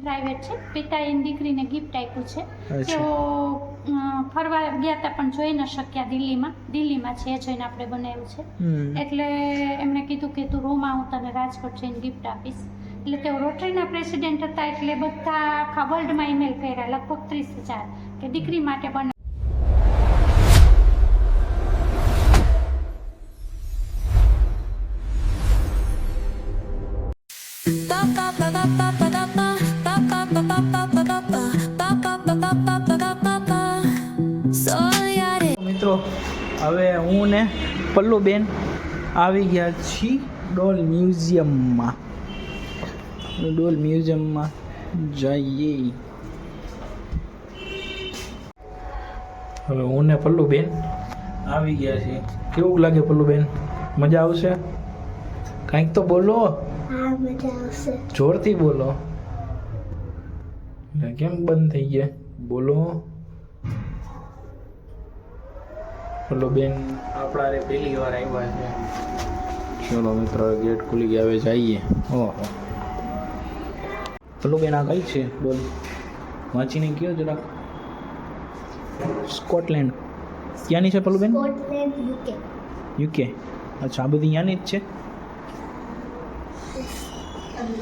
Private છે. પિતાએ એની દીકરીને ગિફ્ટ આપ્યું છે. અચ્છા. તેઓ ફરવા ગયા હતા પણ જોઈ ન શક્યા દિલ્હીમાં છે એ જોઈને આપણે બનાવ્યું છે. એટલે એમણે કીધું કે તું રોમાં હું તને રાજકોટ જઈને ગિફ્ટ આપીશ. એટલે તેઓ રોટરીના પ્રેસિડેન્ટ હતા એટલે બધા આખા વર્લ્ડમાં ઈમેલ કર્યા લગભગ 30,000 કે દીકરી માટે બને. મિત્રો હવે હું ને પલ્લુબેન આવી ગયા છીએ ડોલ મ્યુઝિયમમાં જઈએ. હવે હું ને પલ્લુબેન આવી ગયા છીએ. કેવું લાગે પલ્લુબેન? મજા આવશે? કંઈક તો બોલો. હા, મજા આવશે. જોરથી બોલો. કેમ બંધ થઈ ગયા? બોલો. પલ્લુબેન આપણા રે પહેલી વાર આવ્યા છે. ચલો મિત્રો ગેટ ખુલી ગયા, હવે જઈએ. ઓહો પલ્લુબેન આ કઈ છે ડોલ? વાંચીને કયો જરાક. સ્કોટલેન્ડ. ક્યાંની છે પલ્લુબેન? Scotland, UK. અચ્છા, આ બધી ત્યાંની જ છે.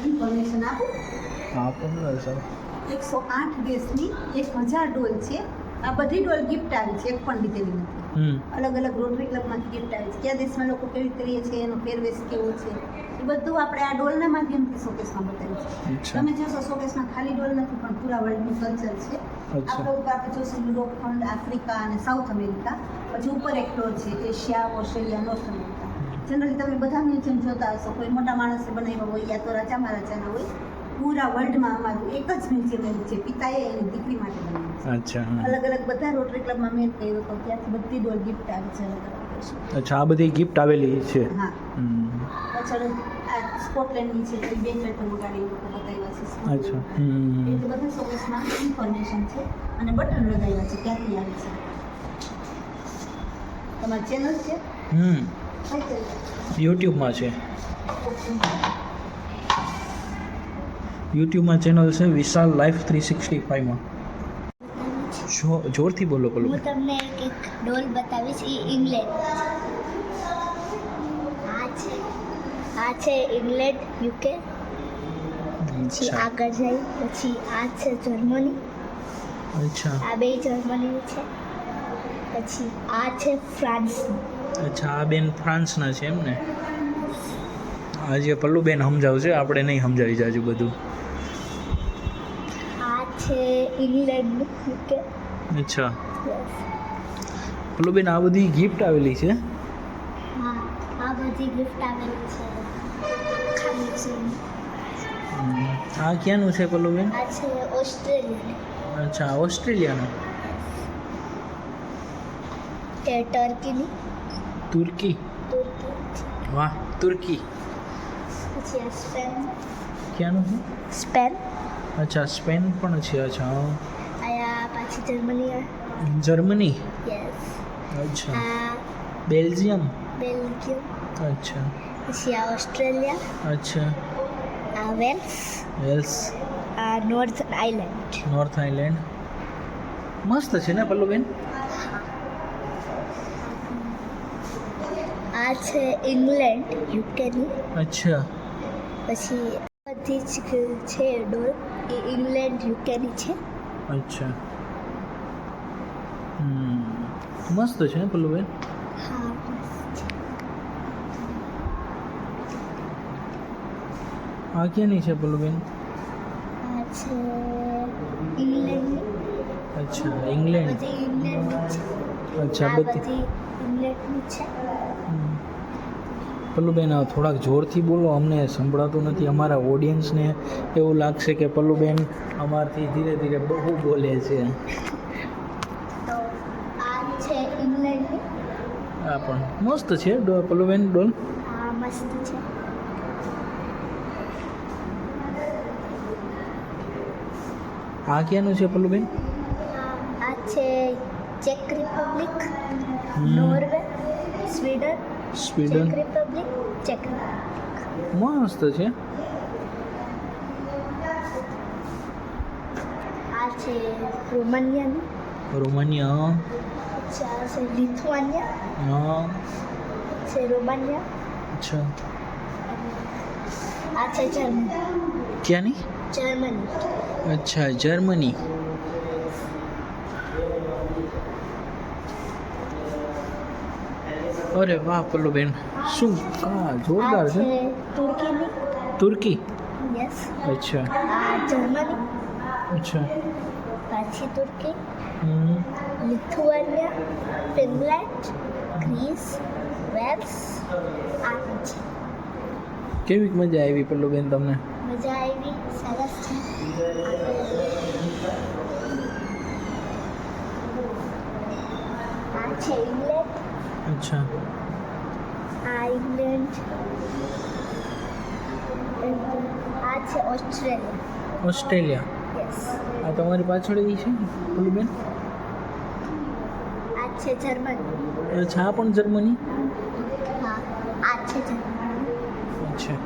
ઇન્ફોર્મેશન આપું. હા પણ સર 108 દેશની 1000 ડોલ છે. આ બધી ડોલ ગિફ્ટ આવી છે, એક પણ લીધેલી નથી. અલગ અલગ રોટરી ક્લબમાંથી ગિફ્ટ આવી છે. કયા દેશમાં લોકો કેવી કરીએ છે, એનો પહેરવેશ કેવો છે, એ બધું આપણે આ ડોલના માધ્યમથી શોકેસમાં બતાવ્યું છે. તમે જોશો શોકેસમાં ખાલી ડોલ નથી પણ પૂરા વર્લ્ડનું કલ્ચર છે. આપણે ઉપર આપણે જોશું યુરોપ ખંડ, આફ્રિકા અને સાઉથ અમેરિકા. પછી ઉપર એક ફ્લોર છે Asia, Australia, north America. Generally તમે બધા મ્યુઝિયમ જોતા હશો, કોઈ મોટા માણસે બનાવ્યા હોય યા તો રાજા મહારાજાના હોય. પૂરા વર્લ્ડમાં અમારું એક જ મ્યુઝિયમ એવું છે, પિતાએ એની દીકરી માટે બનાવ્યું છે. અચ્છા. અલગ અલગ બધા રોટરી ક્લબમાં મેં કર્યો હતો, ત્યાંથી બધી ડોલ ગિફ્ટ આવી છે. અલગ અલગ દેશો. અચ્છા, આ બધી ગિફ્ટ આવેલી છે. હા. પાછળ આ સ્કોટલેન્ડની છે, તો બે ચાર વગાડી લોકો બતાવ્યા છે. અચ્છા. એ બધા શોકેસમાં ઇન્ફોર્મેશન છે અને બટન લગાવ્યા છે ક્યાંથી આવી છે. તમારી ચેનલ છે? કઈ ચેનલ? યુટ્યુબમાં છે. યુટ્યુબમાં ચેનલ છે વિશાલ લાઈફ 365 માં. જોરથી બોલો બોલો. હું તમને એક ડોલ બતાવીશ. એ ઇંગ્લેન્ડ. આ છે ઇંગ્લેન્ડ, યુકે. પછી આગળ જાય પછી આ છે જર્મની. અચ્છા. આ બે જર્મની છે. પછી આ છે ફ્રાન્સ. અચ્છા, આ બેન ફ્રાન્સના છે એમ ને? આજે પલ્લુબેન સમજાવશે, આપણે નહીં સમજાવી જાજુ બધું. આ છે ઇંગ્લેન્ડ, યુકે. અચ્છા. પલ્લુબેન આ બધી ગિફ્ટ આવેલી છે. હા, આ બધી ગિફ્ટ આવેલી છે. આ ક્યાંનું છે પલ્લુબેન? આ છે ઓસ્ટ્રેલિયા. અચ્છા, ઓસ્ટ્રેલિયાનું. એ ટર્કીની. તુર્કી. વાહ, તુર્કી. પછી આ સ્પેન. ક્યાંનું છે? સ્પેન. અચ્છા, સ્પેન પણ છે. અચ્છા. આયા પાછી જર્મની. જર્મની. યસ. અચ્છા. આ બેલ્જિયમ. બેલ્જિયમ. અચ્છા. પછી આ ઓસ્ટ્રેલિયા. અચ્છા. આ વેલ્સ. વેલ્સ. આ નોર્થ આઇલેન્ડ. North island. મસ્ત છે ને પલ્લુબેન? આ છે ઇંગ્લેન્ડ, યુકેની. અચ્છા. પછી બધી જ છે ડોલ એ ઇંગ્લેન્ડ, યુકેની છે. અચ્છા. મસ્ત છે ને પલ્લુબેન? હા, મસ્ત છે. આ ક્યાંની છે પલ્લુબેન? આ છે ઇંગ્લેન્ડની. અચ્છા, ઇંગ્લેન્ડ. બધી ઇંગ્લેન્ડની છે. અચ્છા, આ બધી. બધી ઇંગ્લેન્ડની છે. પલ્લુબેન થોડાક જોરથી બોલો, અમને સંભળાતું નથી. અમારા ઓડિયન્સને એવું લાગશે કે પલ્લુબેન અમારથી ધીરે ધીરે બહુ બોલે છે. તો આ છે ઇંગ્લેન્ડની. આ પણ મસ્ત છે પલ્લુબેન ડોલ. આ મસ્ત છે. આ ક્યાંનું છે પલ્લુબેન? આ છે check Republic, Norway, Sweden. Check Republic, check Republic. મસ્ત છે. છે રોમાનિયાનું, રોમાનિયા. પછી આ છે લિથુઆનિયા, હા. છે રોમાનિયા, અચ્છા. આ છે જર્મની. ક્યાંની? જર્મની. અચ્છા, જર્મની. અરે વાહ પલ્લુબેન, શું જોરદાર આ છે. છે તુર્કીની. તુર્કી. યસ. અચ્છા. આ જર્મની, અચ્છા. પાછી Turkey, hmm. Lithuania, Finland, Greece, Wales. આ છે. કેવી મજા આવી પલ્લુબેન તમને? મજા આવી, સરસ છે. આ છે ઇંગ્લેન્ડ. અચ્છા. આ ઇંગ્લેન્ડ. આ છે ઓસ્ટ્રેલિયા. ઓસ્ટ્રેલિયા. યસ. આ તમારી પાછળ એ છે પલ્લુબેન? આ છે જર્મની. અચ્છા, આ પણ જર્મની. હા, આ છે જર્મની. અચ્છા.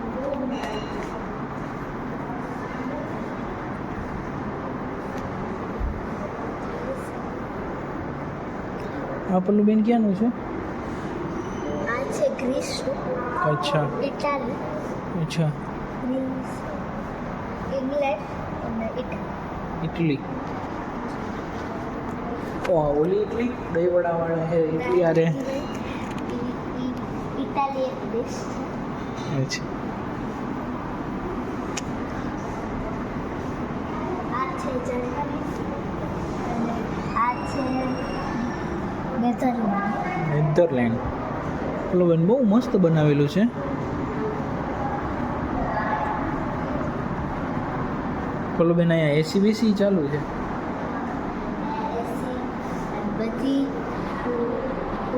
આ પલ્લુબેન ક્યાંનું છે? આ છે ગ્રીસ. અચ્છા. ઇટાલી. અચ્છા. ગ્રીસ, ઇંગ્લેન્ડ અને ઇટલી. ઇટાલી. ઓલી ઇટલી દહીંવડાવાળા છે ઇટલી આરે. ઇટાલી એક દેશ છે. અચ્છા. આ છે જર્મની અને આ છે નેધરલેન્ડ. નેધરલેન્ડ. પલ્લુબેન બહુ મસ્ત બનાવેલું છે. પલ્લુબેન અહીંયા એસી બેસી ચાલુ છે. એસી બધી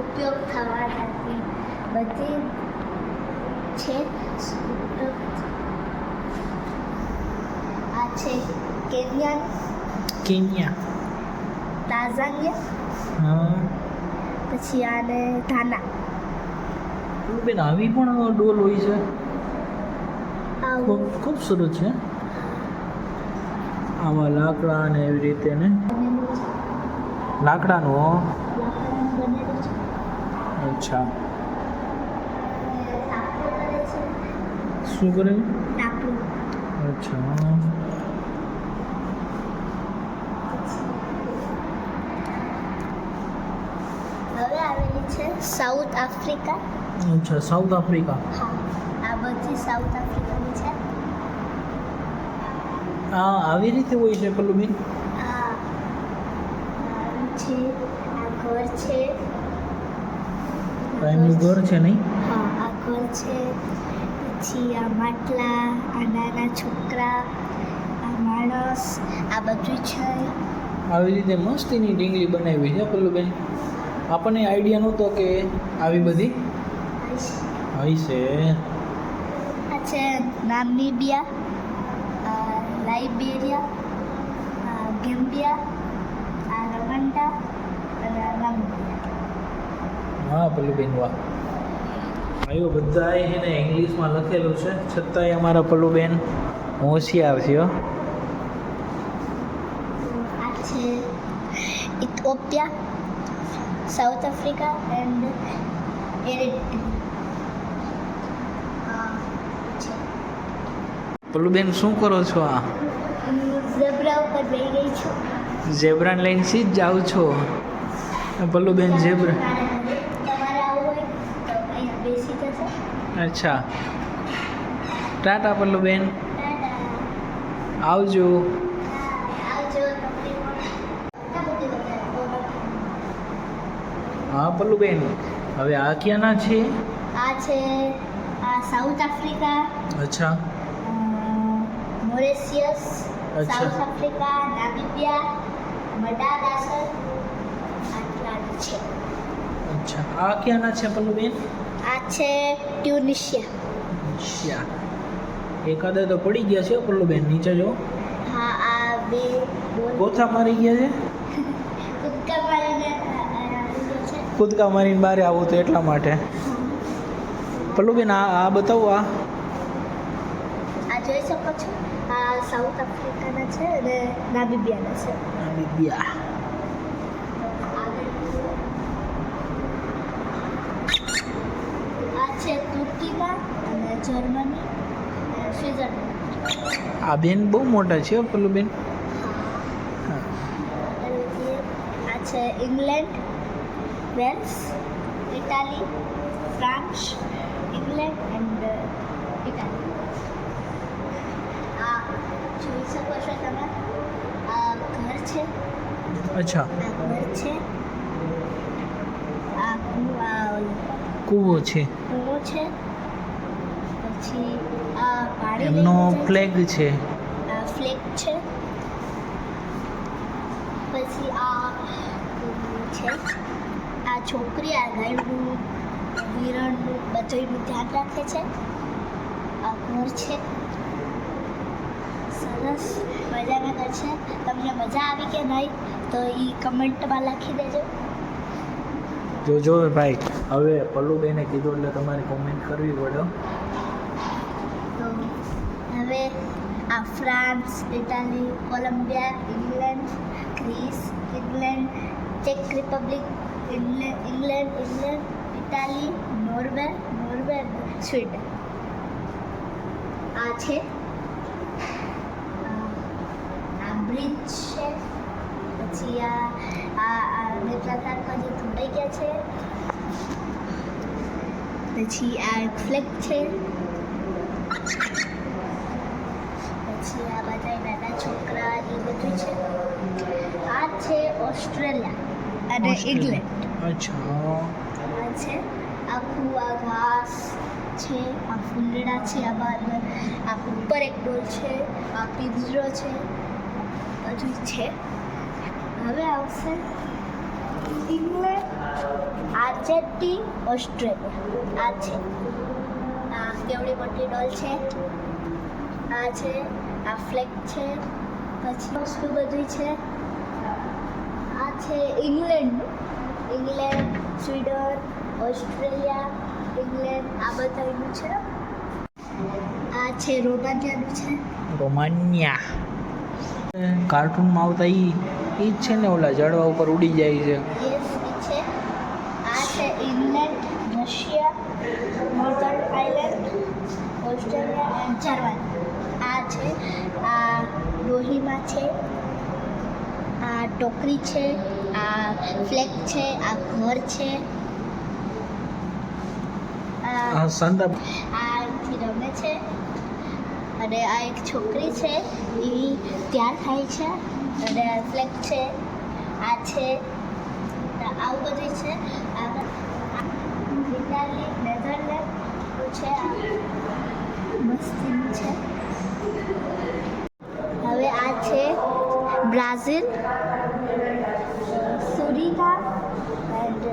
ઉપયોગ થવા નથી, બધી છે ઉપયોગ. આ છે કેન્યા, કેન્યા. તાઝાનિયા, હા. પછી આને ઘાના. પલ્લુબેન આવી પણ ડોલ હોય છે. આવું ખૂબ સરસ છે. આવા લાકડા ને એવી રીતે ને બનેલું છે. લાકડાનું. લાકડાનું બનેલું છે. અચ્છા. તાપલું કરે છે. શું કરે? તાપલું. અચ્છા. હવે આવેલી છે સાઉથ આફ્રિકા. અચ્છા, સાઉથ આફ્રિકા. હા, આ બધી સાઉથ આફ્રિકાની છે. આ આવી રીતે હોય છે પલ્લુબેન? આ છે, આ ઘર છે. આ એમનું ઘર છે નહીં? હા, આ ઘર છે. પછી આ માટલા, આ નાના છોકરા, આ માણસ, આ બધું છે. આવી રીતે મસ્તીની ઢીંગલી બનાવી છે પલ્લુબેન. આપણને આઈડિયા નહોતો કે આવી બધી હોય છે. આ છે નામીબિયા, આ લાઇબેરિયા, આ ગેમ્બિયા, આ રવાંડા અને આ નામીબિયા. હા પલ્લુબેન, વાહ. આયો બધાએ એને ઇંગ્લિશમાં લખેલું છે, છતાંય અમારા પલ્લુબેન હોશિયાર છે. હો. આ છે ઇથોપિયા, સાઉથ આફ્રિકા એન્ડ એરિટ્રિયા. પલ્લુબેન શું કરો છો? આ ઝેબ્રા ઉપર બેસી ગઈ છું. ઝેબ્રાને લઈને સીધ જાઉં છો પલ્લુબેન? ઝેબ્રા. તમારે આવું હોય તો અહીંયા બેસી જશે. અચ્છા. ટાટા પલ્લુબેન, ટાટા. આવજો. આવજો તમને પણ. હા પલ્લુબેન, હવે આ ક્યાંના છે? આ છે આ સાઉથ આફ્રિકા, અચ્છા. મોરેશિયસ, અચ્છા. South Africa, Namibia, Madagascar. આટલા જ છે. અચ્છા, આ ક્યાંના છે પલ્લુબેન? આ છે ટ્યુનિશિયા. અચ્છા. એકાદા તો પડી ગયા છે પલ્લુબેન, નીચે જો. હા, આ બે ગોથા મારી ગયા છે. કૂદકા મારીને ઉડ્યો છે. કૂદકા મારીને બહાર આવું તો એટલા માટે. પલ્લુબેન આ બતાવો. આ આ જોઈ શકો છો, આ સાઉથ આફ્રિકાના છે અને નામિબિયાના છે. નામિબિયા. આ છે તુર્કીના અને જર્મની અને સ્વિટ્ઝરલેન્ડ. આ બેન બહુ મોટા છે પલ્લુબેન. હા. અને પછી આ છે England, Wales, Italy, France, England and Italy. આ જોઈ શકો છો તમે, આ ઘર છે, અચ્છા, આ ઘર છે, આ કૂવો છે, કૂવો છે, પછી આ પાણી એમનો લઈને જાય ફ્લેગ છે. આ ફ્લેગ છે, પછી આ છે, આ છોકરી આ ગાયનું હિરણનું બધુંયનું ધ્યાન રાખે છે. આ ઘર છે, સરસ મજાના ઘર છે. તમને મજા આવી કે નહીં તો એ કમેન્ટમાં લખી દેજો. જોજો ભાઈ, હવે પલ્લુબેને કીધું એટલે તમારે કોમેન્ટ કરવી પડે. તો હવે આ France, Italy, Colombia, England, Greece, England, ચેક Republic, England, Italy, Norway, Sweden. આ છે, આ બ્રિજ છે, પછી આ નેત્રાતારમાં જે ધોડાઈ ગયા છે, પછી આ એક ફ્લેગ છે, પછી આ બધા નાના છોકરા એ બધું છે. આ છે ઓસ્ટ્રેલિયા અને ઇંગ્લેન્ડ. અચ્છા, આ છે આખું આ ઘાસ છે, આ ફૂલડા છે, આ બાર આ ઉપર એક ડોલ છે, આ પિંજરો છે, બધું છે. હવે આવશે ઇંગ્લેન્ડ, આર્જેન્ટિન, ઓસ્ટ્રેલિયા. આ છે, આ કેવડી મોટી ડોલ છે, આ છે, આ ફ્લેગ છે, પછી વસ્તુ બધું છે. આ છે ઇંગ્લેન્ડ, સ્વીડન, ઓસ્ટ્રેલિયા, ઇંગ્લેન્ડ, આ બધાનું છે. આ છે રોમાનિયાનું છે. રોમાનિયા. કાર્ટૂનમાં આવતા એ જ છે ને, ઓલા ઝાડવા ઉપર ઉડી જાય છે. યસ, એ છે. આ છે England, Russia, northern island, Australia and Germany. આ છે, આ લોહીમાં છે, આ ટોકરી છે, આ ફ્લેગ છે, આ ઘર છે, આ સંતા આથી રમે છે, અને આ એક છોકરી છે એ તૈયાર થાય છે, અને આ ફ્લેગ છે, આ છે, આવું બધું છે. ઇટાલી, નેધરલેન્ડ છે, આ મસ્તીનું છે. હવે આ છે બ્રાઝિલ, સુરીનામ એન્ડ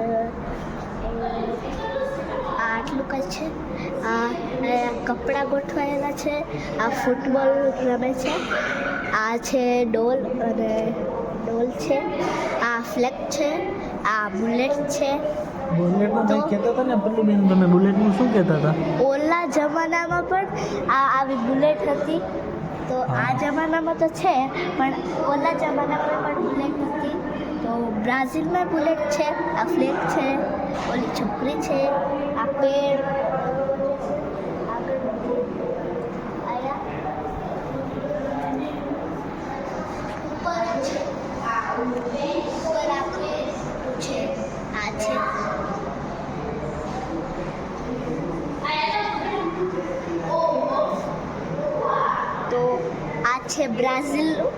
આટલું કંઈ છે. આ કપડાં ગોઠવાયેલા છે, આ ફૂટબોલ રમે છે, આ છે ડોલ અને ડોલ છે, આ ફ્લેગ છે, આ બુલેટ છે. બુલેટનું કંઈક કહેતા હતા ને પલ્લુબેન, તમે બુલેટનું શું કહેતા હતા? ઓલા જમાનામાં પણ આવી બુલેટ હતી, તો આ જમાનામાં તો છે, પણ ઓલા જમાનામાં પણ બુલેટ હતી. તો બ્રાઝિલમાં બુલેટ છે, આ ફ્લેગ છે, ઓલી છોકરી છે, આ પેડ, આગળ વધીએ. ઉપર છે, ઉપર આપણે છે, આ છે. તો આ છે બ્રાઝિલનું,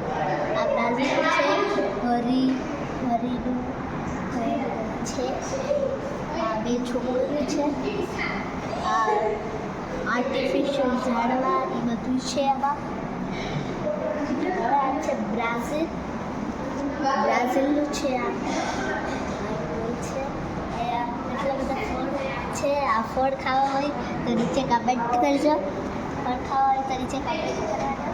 આ બ્રાઝિલનું છે, હરીનું છે, આ બે છોકરીઓ છે, આ આર્ટિફિશિયલ ઝાડવા એ બધું છે આમાં. આ છે બ્રાઝિલનું છે, આ છે. એટલા બધા ફળ છે. આ ફળ ખાવા હોય તો નીચે કમેન્ટ કરજો. ફળ ખાવા હોય તો નીચે કમેન્ટ કરવાના.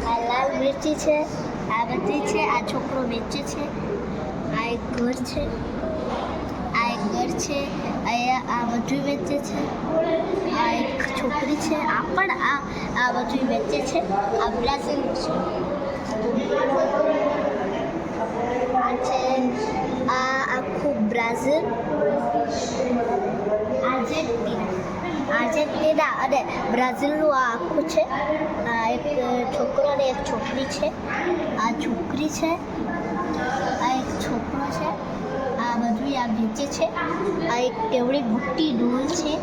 આ લાલ મિરચી છે, આ બધી છે. આ છોકરો વેચે છે. આ એક ઘર છે, આ એક ઘર છે. અહીંયા આ બધું વેચે છે. આ એક છોકરી છે, આ પણ આ બધું વેચે છે. આ બ્રાઝિલ છે. આ છે આ આખું બ્રાઝિલ, આર્જેન્ટિના અને બ્રાઝિલનું આ આખું છે. આ એક છોકરો અને એક છોકરી છે. આ છોકરી છે, આ એક છોકરો છે. આ બધું આ વેચે છે. આ એક કેવડી મોટી ડોલ છે.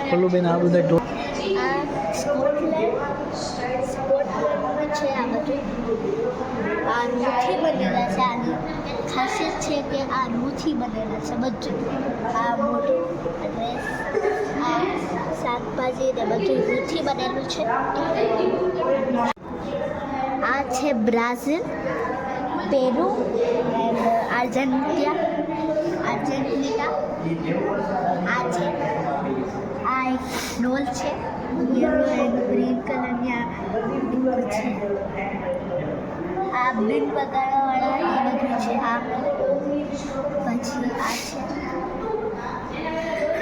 પલ્લુબેન આ બધા આ સ્કોટલેન્ડ છે. આ બધું આ રૂથી બનેલા છે. આની ખાસિયત છે કે આ રૂથી બનેલા છે બધું. આ મોટું ડ્રેસ, આ શાકભાજી ને બધું રૂથી બનેલું છે. આ છે બ્રાઝિલ, પેરુ એન્ડ આર્જેન્ટિના. આ છે આ એક ડોલ છે, યલો એન્ડ ગ્રીન કલરની. આ ડોલ છે. આ બીન વગાડવાવાળા એ બધું છે. આ પછી આ છે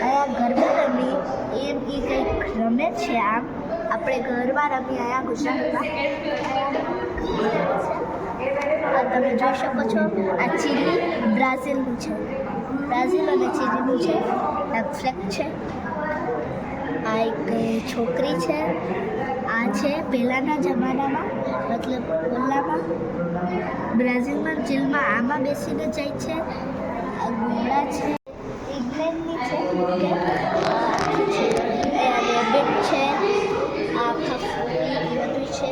અહીંયા ગરબા રમી એમ એ કંઈક રમે છે. આમ આપણે ગરબા રમી અહીંયા ગુજરાતમાં. આ તમે જોઈ શકો છો. આ ચીલી બ્રાઝિલનું છે. બ્રાઝિલ અને ચીલીનું છે. આ ફ્લેગ છે. આ એક છોકરી છે. આ છે પહેલાંના જમાનામાં, મતલબ ઓલામાં બ્રાઝિલમાં જેલમાં આમાં બેસીને જાય છે. આ ઘોડા છે, ઇંગ્લેન્ડની છે. રેબિટ છે. આ ખફરી બધું છે.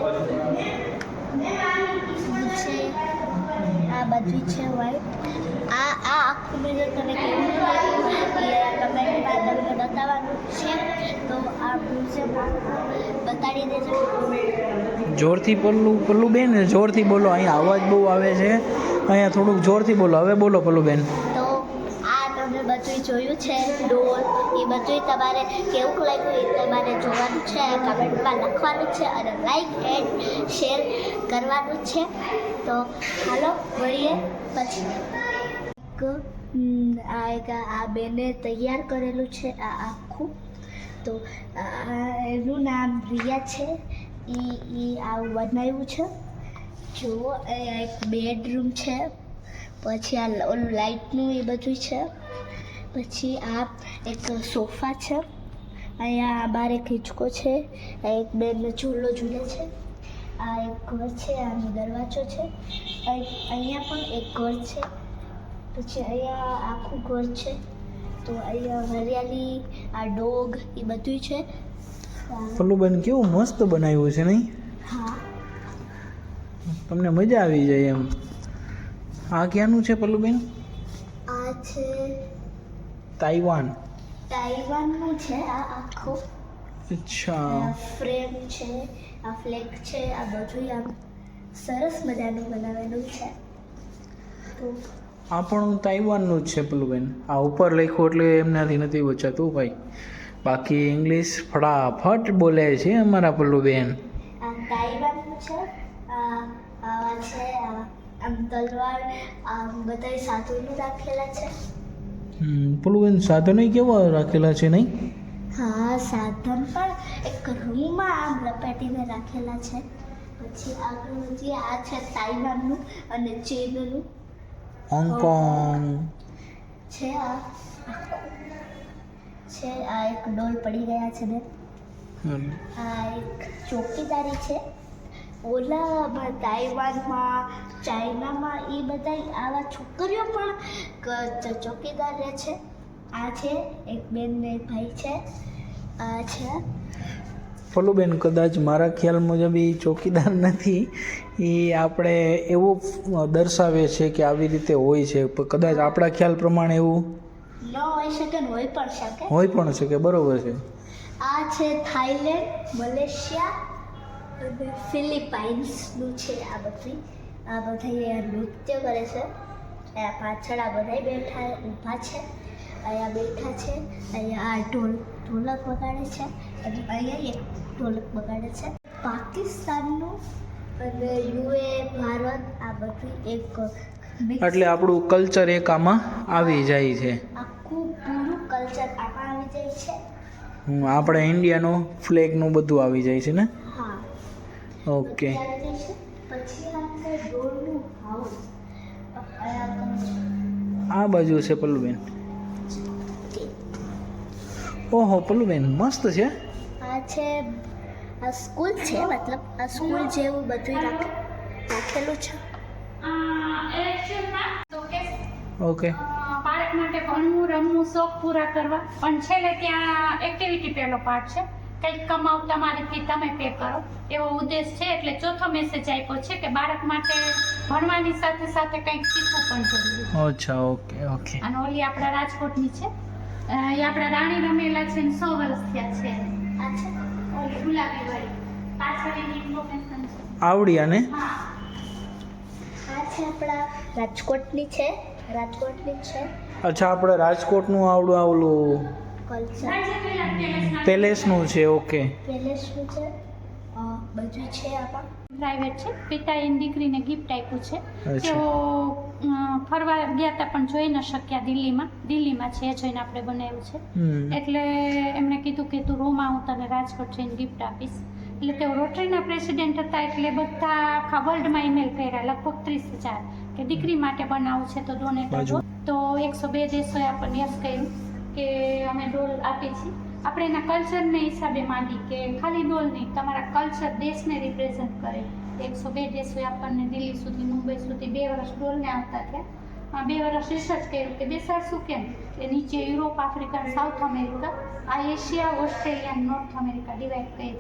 આ બધું છે વ્હાઈટ. આ આખું મેળો તમે કેવું કમેન્ટમાં તમને બતાવવાનું છે. તો આ મ્યુઝિયમ બતાડી દેજો. જોરથી પલ્લુબેન જોરથી બોલો, અહીંયા અવાજ બહુ આવે છે. અહીંયા થોડુંક જોરથી બોલો. હવે બોલો પલ્લુબેન. તો આ તમે બધું જોયું છે ડોલ, એ બધું તમારે કેવું લાગ્યું એ તમારે જોવાનું છે, કમેન્ટમાં લખવાનું છે અને લાઈક એન્ડ શેર કરવાનું છે. તો હાલો મળીએ પછી. આ બેને તૈયાર કરેલું છે આ આખું. તો એનું નામ રિયા છે. એ આવું બનાવ્યું છે. જુઓ એક બેડરૂમ છે. પછી આ ઓલું લાઇટનું એ બધું છે. પછી આ એક સોફા છે. અહીંયા બહાર એક હિંચકો છે. આ એક બેન ઝૂલો ઝૂલે છે. આ એક ઘર છે. આનો દરવાજો છે. અહીંયા પણ એક ઘર છે. પછી અહીંયા આખું ઘર છે. તો અહીંયા હરિયાળી, આ ડોગ એ બધું છે. પલ્લુબેન કેવું મસ્ત બનાવ્યું છે નહીં? હા, તમને મજા આવી જાય એમ. આ ક્યાંનું છે પલ્લુબેન? આ છે તાઇવાનનું છે. આ આખું અચ્છા. ફ્રેમ છે, આ ફ્લેગ છે. આ બધું આમ સરસ મજાનું બનાવેલું છે. તો આ પણ તાઇવાનનું જ છે પલ્લુબેન. આ ઉપર લખ્યું એટલે એમનાથી નથી વચાતું ભાઈ. બાકી ઇંગ્લિશ ફટાફટ બોલે છે અમારા પલ્લુબેન. આ તાઇવાનનું છે. આ છે આમ તલવાર, આમ બધા સાધુનું રાખેલા છે. પલ્લુબેન સાધનો કેવા રાખેલા છે નહીં? હા, સાધન પણ એક રૂમમાં આમ લપેટીને રાખેલા છે. પછી આગળ વધીએ. આ છે તાઇવાનનું અને ચીનનું. હોંગકોંગ છે. આ છે. આ એક ડોલ પડી ગયા છે ને. આ એક ચોકીદારી છે. ઓલામાં તાઇવાનમાં, ચાઇનામાં એ બધા આવા છોકરીઓ પણ ચોકીદાર રહે છે. આ છે એક બેન ને એક ભાઈ છે. આ છે પલ્લુબેન કદાચ મારા ખ્યાલ મુજબ એ ચોકીદાર નથી. એ આપણે એવું દર્શાવે છે કે આવી રીતે હોય છે. કદાચ આપણા ખ્યાલ પ્રમાણે એવું ન હોઈ શકે ને હોય પણ શકે. બરોબર છે. આ છે થાઈલેન્ડ, મલેશિયા અને ફિલિપાઇન્સનું છે. આ બધા નૃત્ય કરે છે. અહીંયા પાછળ આ બધા ઊભા છે. અહીંયા બેઠા છે. અહીંયા આ ઢોલક વગાડે છે અને અહીંયા એક ઢોલક વગાડે છે. પાકિસ્તાનનું અને યુએ ભારત આ બધું એક mix એટલે આપણું કલ્ચર એક આમાં આવી જાય છે. આખું પૂરું કલ્ચર આમાં આવી જાય છે. આપણે ઇન્ડિયાનો ફ્લેગનું બધું આવી જાય છે ને. હા ઓકે. બધી આવી જાય છે. પછી આપણે ડોલનું હાઉસ આ બાજુ છે પલ્લુબેન. ઓહો પલ્લુબેન મસ્ત છે. આ છે આ સ્કૂલ છે, મતલબ આ સ્કૂલ જેવું બધું રાખેલું છે. ઓકે. બાળક માટે ભણવું રમવું શોખ પૂરા કરવા, પણ છેલ્લે ત્યાં એક્ટિવિટી પહેલો પાર્ટ છે, કંઈક કમાવ તમારી ફી તમે પે કરો એવો ઉદ્દેશ છે. એટલે ચોથો મેસેજ આપ્યો છે કે બાળક માટે ભણવાની સાથે સાથે કંઈક શીખવું પણ જરૂરી છે. અચ્છા ઓકે ઓકે. અને ઓલી આપણા રાજકોટની છે, એ આપણા રાણી રમેલા છે ને 100 વર્ષ થયા છે. આ છે ઓલી ગુલાબી વાળી પાછળ એની ઇન્ફોર્મેશન છે. આવડી આને. હા આ છે આપણા રાજકોટની છે. અચ્છા આપણે રાજકોટનું આવડું ઓલું કલ્ચર પેલેસનું છે. ઓકે. પેલેસનું છે. બધું છે આમાં. પ્રાઇવેટ છે. પિતાએ એની દીકરીને ગિફ્ટ આપ્યું છે. અચ્છા. તેઓ ફરવા ગયા હતા પણ જોઈ ન શક્યા દિલ્હીમાં છે, એ જોઈને આપણે બનાવ્યું છે. એટલે એમણે કીધું કે તું રોમાં હું તને રાજકોટ જઈને ગિફ્ટ આપીશ. એટલે તેઓ રોટરીના પ્રેસિડેન્ટ હતા, એટલે બધા આખા વર્લ્ડમાં ઈમેલ કર્યા, લગભગ 30,000 કે દીકરી માટે બનાવવું છે તો ડોનેટ આપો. તો 102 દેશોએ આપણને યસ કહ્યું કે અમે ડોલ આપી છીએ. આપણે એના કલ્ચરને હિસાબે માંગી કે ખાલી ડોલ નહીં, તમારા કલ્ચર દેશને રિપ્રેઝન્ટ કરે. 102 દેશોએ આપણને દિલ્હી સુધી મુંબઈ સુધી 2 વર્ષ ડોલને આવતા થયા. 2 વર્ષ રિસર્ચ કર્યું કે બેસાડશું કેમ, કે નીચે યુરોપ, આફ્રિકા, સાઉથ અમેરિકા, આ Asia, Australia, north America divide કરી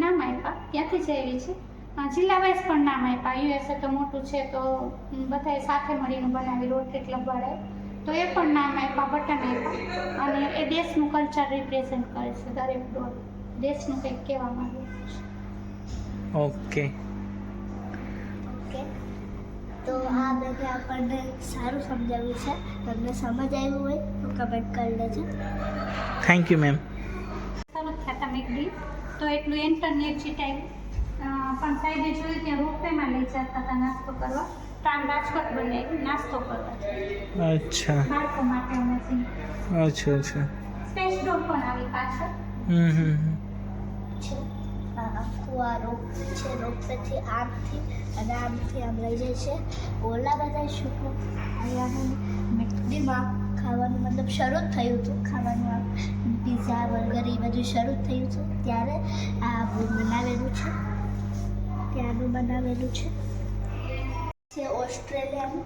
નામ આપ્યા. ત્યાંથી જ આવી છે. જિલ્લા વાઇઝ પણ નામ આપ્યા. યુએસએ તો મોટું છે તો બધાએ સાથે મળીને બનાવી રોટરી ક્લબવાળાએ, તો એ પણ નામ આપ્યા, બટન આપ્યા. અને એ દેશનું કલ્ચર રિપ્રેઝન્ટ કરે છે. દરેક ડોલ દેશનું કંઈક કહેવા માંગે છે. ઓકે. ઓકે, તો આ બધે આપણને સારું સમજાવ્યું છે. તમને સમજ આવ્યું હોય તો કમેન્ટ કરી લેજો. Thank you ma'am. સરસ થતા મેકડી તો એટલું ઇન્ટરનેટ છે ટાઈમ પણ સાહેબે જોયું ત્યાં રોપવેમાં લઈ જતા હતા નાસ્તો કરવા. તાન રાજકોટ બનાવી નાસ્તો કરવા અચ્છા બાળકો માટે અમે અચ્છા સ્પેસ ડોર પણ આવી પાછળ. છે આખું આ રોપવે છે. રોપવેથી આમથી અને આમથી આમ લઈ જાય છે. ઓલા બધા છોકરો અહીંયા મેકડીમાં ખાવાનું મતલબ શરૂ જ થયું હતું. ખાવાનું આ પીઝા બર્ગર એ બધું શરૂ જ થયું હતું ત્યારે આ બનાવેલું છે. ત્યાંનું બનાવેલું છે. ઓસ્ટ્રેલિયાનું.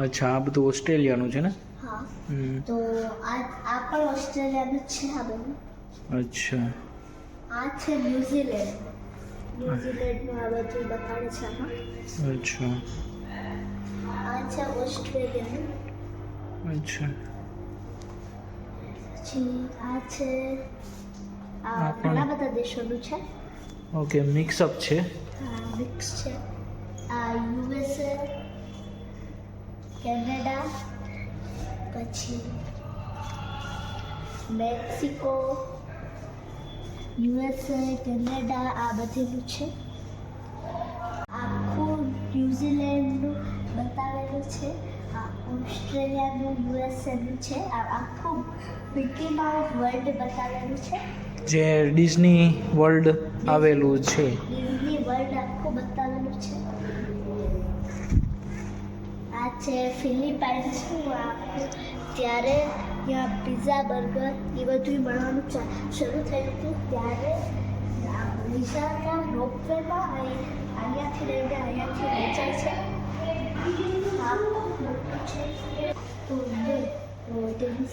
અચ્છા આ બધું ઓસ્ટ્રેલિયાનું છે ને. હા તો આ પણ ઓસ્ટ્રેલિયાનું જ છે. આ બધું. અચ્છા આ છે ન્યૂઝીલેન્ડ. ન્યૂઝીલેન્ડનું આ બધું બતાડે છે આમાં. અચ્છા આ છે ઓસ્ટ્રેલિયાનું. અચ્છા પછી આ છે આ આ પણ- ઘણા બધા દેશોનું છે. ઓકે મિક્સઅપ છે. આ મિક્સ છે. આ યુએસએ, કેનેડા, પછી મેક્સિકો, યુએસએ, કેનેડા આ બધેનું છે. આખું ન્યૂઝીલેન્ડનું બતાવેલું છે. આ ઓસ્ટ્રેલિયાનું, યુએસએનું છે. આ આખું મિકી માઉસ વર્લ્ડ બતાવેલું છે. જે ડિઝની વર્લ્ડ આવેલું છે. ડિઝની વર્લ્ડ આખું બતાવેલું છે. આ છે ફિલિપાઇન્સનું. આખું ત્યારે ત્યાં પિઝા બર્ગર એ બધું મળવાનું શરૂ થયું હતું ત્યારે વિશાળતા રોપવેમાં અહીંયાથી લઈને અહીંયાથી વેચાય છે. આ મોટું છે તો તેની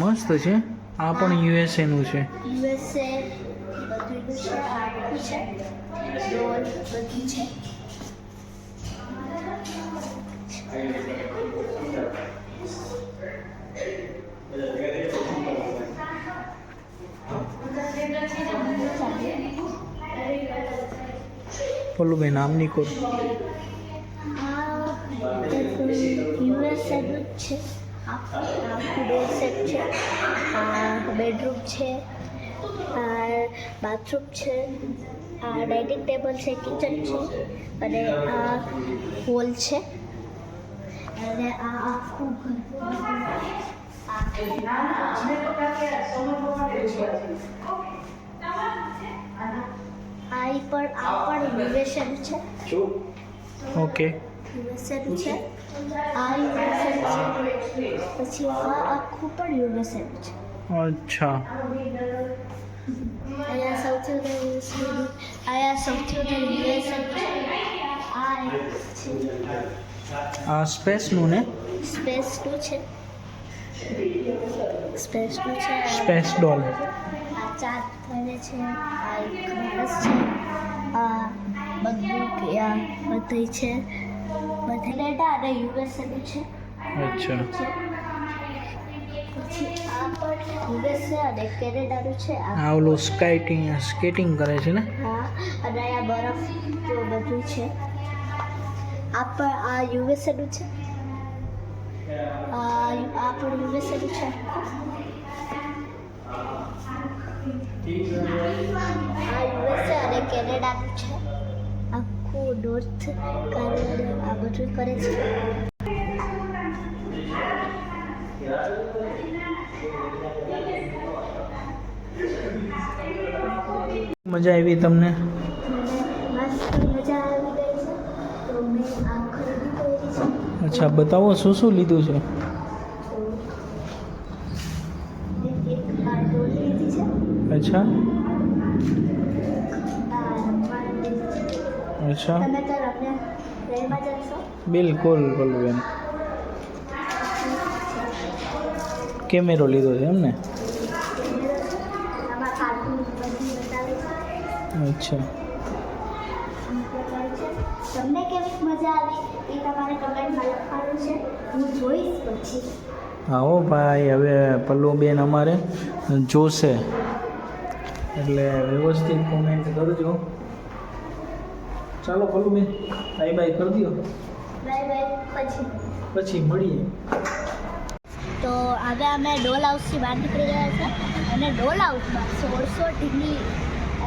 મસ્ત છે. આ પણ યુએસએ નું છે. યુએસએ બધું છે. આખું છે ડોલ બધું છે. પલ્લુભાઈ નામની કોર. આ યુએસએનું જ છે. આખું ડોર સેટ છે. આ બેડરૂમ છે. આ બાથરૂમ છે, આ ડાઇનિંગ ટેબલ છે, કિચન છે, અને આ હોલ છે, અને આ આખું ઘર આ પણ યુએસએન છે, ઓકે. યુએસએન છે, આ યુએસએન છે, પછી આ આખું પણ યુએસએન છે. અચ્છા. અહીંયા સૌથી વધારે યુએસએન છે. આ એક છે, આ સ્પેસનું ને? સ્પેસનું છે, સ્પેસનું છે. સ્પેસ ડોલ. આ ચાર થઈને છે, આ એક માણસ છે, આ બધું બધી છે, બધી ડેટા અને યુએસએન છે. અચ્છા. પછી આ પણ યુએસએ અને કેનેડાનું છે. આ ઓલું સ્કેટિંગ કરે છે ને? હા, અને અહીંયા બરફ જેવું બધું છે. આ પણ આ યુએસએનું છે, આ પણ યુએસએનું છે. આ યુએસએ અને કેનેડાનું છે. આખું નોર્થ કાર્ય આ બધું કરે છે. મજા આવી તમને? મસ્ત મજા આવી ગઈ છે, તો મેં આ ખરીદી કરી છે. અચ્છા, બતાવો શું શું લીધું છે? એક આ ડોલ લીધી છે, અચ્છા. આ રમવાનું લીધું છે. અચ્છા, તમે તો રમ્યા રેલમાં જશો? બિલકુલ પલ્લુબેન. કેમેરો લીધો છે એમ ને? આમાં કાર્ટૂન બધી બતાવે છે. અચ્છા. તમને કેવી મજા આવી એ તમારે કમેન્ટમાં લખવાનું છે, હું જોઈશ પછી. આવો ભાઈ, હવે પલ્લુબેન અમારે જોશે એટલે વ્યવસ્થિત કોમેન્ટ કરજો. ચાલો પલ્લુબેન, બાય બાય કરી દો, બાય બાય. પછી મળીએ. તો હવે અમે ડોલ હાઉસથી બહાર નીકળી ગયા છે, અને ડોલ હાઉસમાં 1600 ડિગ્રી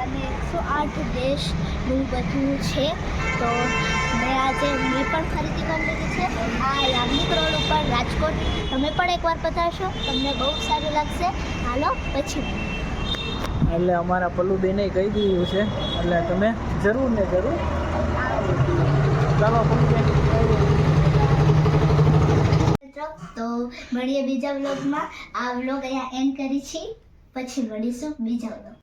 અને 108 દેશનું બધું છે. તો મેં પણ ખરીદી કરી લીધી છે. આ યાજ્ઞિક રોડ ઉપર રાજકોટ. તમે પણ એકવાર પધારશો, તમને બહુ સારું લાગશે. હાલો પછી. એટલે અમારા પલ્લુબેને કહી દીધું છે, એટલે તમે જરૂર ને જરૂર. ચાલો પલ્લુબેન. તો મળીએ બીજા વ્લોગમાં. આ વ્લોગ અહીંયા એન્ડ કરી છીએ, પછી મળીશું બીજા વ્લોગ.